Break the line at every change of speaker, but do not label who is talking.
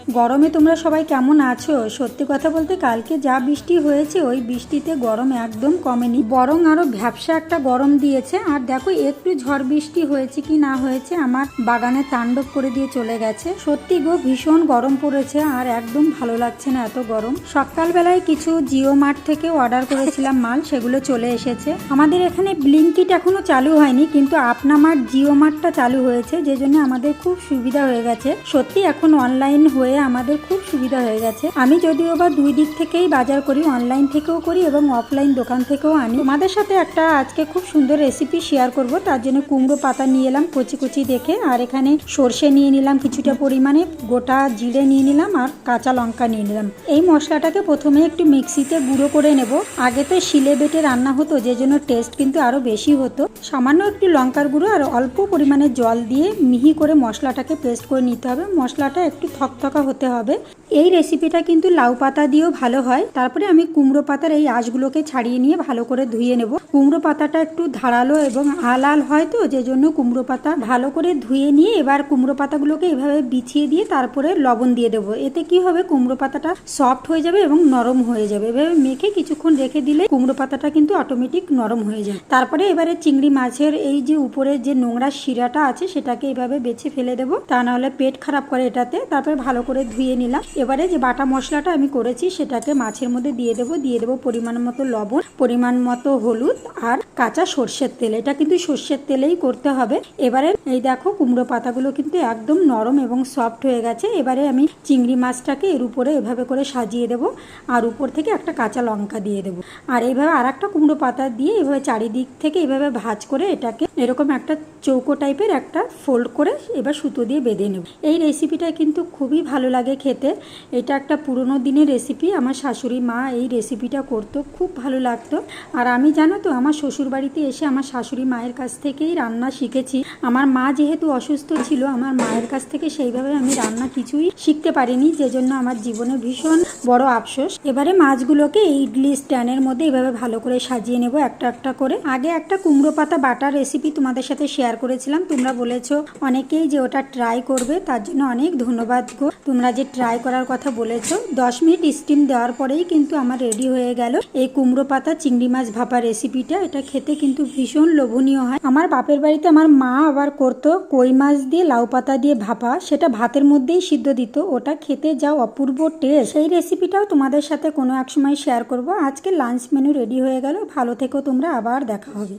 গরমে তোমরা সবাই কেমন আছো? সত্যি কথা বলতে কালকে যা বৃষ্টি হয়েছে ওই বৃষ্টিতে গরম একদম কমেনি, বরং আরো ভ্যাপসা একটা গরম দিয়েছে। আর দেখো একটু ঝড় বৃষ্টি হয়েছে কি না হয়েছে আমার বাগানে তাণ্ডব করে দিয়ে চলে গেছে। সত্যি গো ভীষণ গরম পড়েছে আর একদম ভালো লাগছে না এত গরম। সকালবেলায় কিছু জিও মার্ট থেকে অর্ডার করেছিলাম মাল, সেগুলো চলে এসেছে। আমাদের এখানে ব্লিঙ্কিট এখনো চালু হয়নি, কিন্তু আপনা মার্ট জিও মার্টটা চালু হয়েছে, যে জন্য আমাদের খুব সুবিধা হয়ে গেছে। সত্যি এখন অনলাইন হয়ে আমাদের খুব সুবিধা হয়ে গেছে। আমি যদিও বা দুই দিক থেকেই বাজার করি, অনলাইন থেকেও করি এবং অফলাইন দোকান থেকেও আনি। তোমাদের সাথে একটা আজকে খুব সুন্দর রেসিপি শেয়ার করব, তার জন্য কুমড়ো পাতা নিয়ে এলাম কুচি কুচি দেখে, আর এখানে সর্ষে নিয়ে নিলাম কিছুটা পরিমাণে, গোটা জিরে নিয়ে নিলাম আর কাঁচা লঙ্কা নিয়ে নিলাম। এই মশলাটাকে প্রথমে একটু মিক্সিতে গুঁড়ো করে নেব। আগে তো শিলে বেটে রান্না হতো, যে জন্য টেস্ট কিন্তু আরো বেশি হতো। সামান্য একটু লঙ্কার গুঁড়ো আর অল্প পরিমাণে জল দিয়ে মিহি করে মশলাটাকে পেস্ট করে নিতে হবে। মশলাটা একটু থকথকা হতে হবে। এই রেসিপিটা কিন্তু লাউ পাতা দিয়েও ভালো হয়। তারপরে আমি কুমড়ো পাতার এই আঁশগুলোকে ছাড়িয়ে নিয়ে ভালো করে ধুয়ে নেব। কুমড়ো পাতাটা একটু ধারালো এবং আলাল হয় তো, যে জন্য কুমড়ো পাতা ভালো করে ধুয়ে নিয়ে এবার কুমড়ো পাতাগুলোকে এভাবে বিছিয়ে দিয়ে তারপরে লবণ দিয়ে দেবো। এতে কি হবে, কুমড়ো পাতাটা সফট হয়ে যাবে এবং নরম হয়ে যাবে। এভাবে মেখে কিছুক্ষণ রেখে দিলে কুমড়ো পাতাটা কিন্তু অটোমেটিক নরম হয়ে যায়। তারপরে এবারে চিংড়ি মাছের এই যে উপরে যে নোংরা শিরাটা আছে সেটাকে এভাবে বেছে ফেলে দেবো, তা নাহলে পেট খারাপ করে এটাতে। তারপরে ভালো করে ধুয়ে নিলাম। এবারে যে বাটা মশলাটা আমি করেছি সেটাকে মাছের মধ্যে দিয়ে দেবো পরিমাণ মতো লবণ, পরিমাণ মতো হলুদ আর কাঁচা সর্ষের তেল। এটা কিন্তু সর্ষের তেলেই করতে হবে। এবারে এই দেখো কুমড়ো পাতাগুলো কিন্তু একদম নরম এবং সফট হয়ে গেছে। এবারে আমি চিংড়ি মাছটাকে এর উপরে এভাবে করে সাজিয়ে দেবো আর উপর থেকে একটা কাঁচা লঙ্কা দিয়ে দেবো। আর এইভাবে আর একটা কুমড়ো পাতা দিয়ে এভাবে চারিদিক থেকে এভাবে ভাঁজ করে এটাকে এরকম একটা চৌকো টাইপের একটা ফোল্ড করে এবার সুতো দিয়ে বেঁধে নেব। এই রেসিপিটা কিন্তু খুবই ভালো লাগে খেতে। এটা একটা পুরনো দিনের রেসিপি। আমার শাশুড়ি মা এই রেসিপিটা করতো, খুব ভালো লাগতো। আর আমি জানো তো আমার শ্বশুর বাড়িতে এসে আমার শাশুড়ি মায়ের কাছ থেকেই রান্না শিখেছি। আমার মা যেহেতু অসুস্থ ছিল, আমার মায়ের কাছ থেকে সেইভাবে আমি রান্না কিছুই শিখতে পারিনি, যে জন্য আমার জীবনে ভীষণ বড় আফসোস। এবারে মাছগুলোকে এই ইডলি স্ট্যান্ডের মধ্যে এভাবে ভালো করে সাজিয়ে নেব একটা একটা করে। আগে একটা কুমড়ো পাতা বাটার রেসিপি তোমাদের সাথে শেয়ার করেছিলাম, তোমরা বলেছো অনেকেই যে ওটা ট্রাই করবে, তার জন্য অনেক ধন্যবাদ গো। তোমরা যে ট্রাই করার কথা বলেছো। 10 মিনিট স্টিম দেওয়ার পরেই কিন্তু আমার রেডি হয়ে গেল এই কুমড়ো পাতা চিংড়ি মাছ ভাপা রেসিপিটা। এটা খেতে কিন্তু ভীষণ লোভনীয় হয়। আমার বাপের বাড়িতে আমার মা আবার করতো কই মাছ দিয়ে লাউ পাতা দিয়ে ভাপা, সেটা ভাতের মধ্যেই সিদ্ধ দিত। ওটা খেতে যাও অপূর্ব টেস্ট। সেই রেসিপিটাও তোমাদের সাথে কোনো এক সময় শেয়ার করব। আজকে লাঞ্চ মেনু রেডি হয়ে গেল। ভালো থেকো তোমরা, আবার দেখা হবে।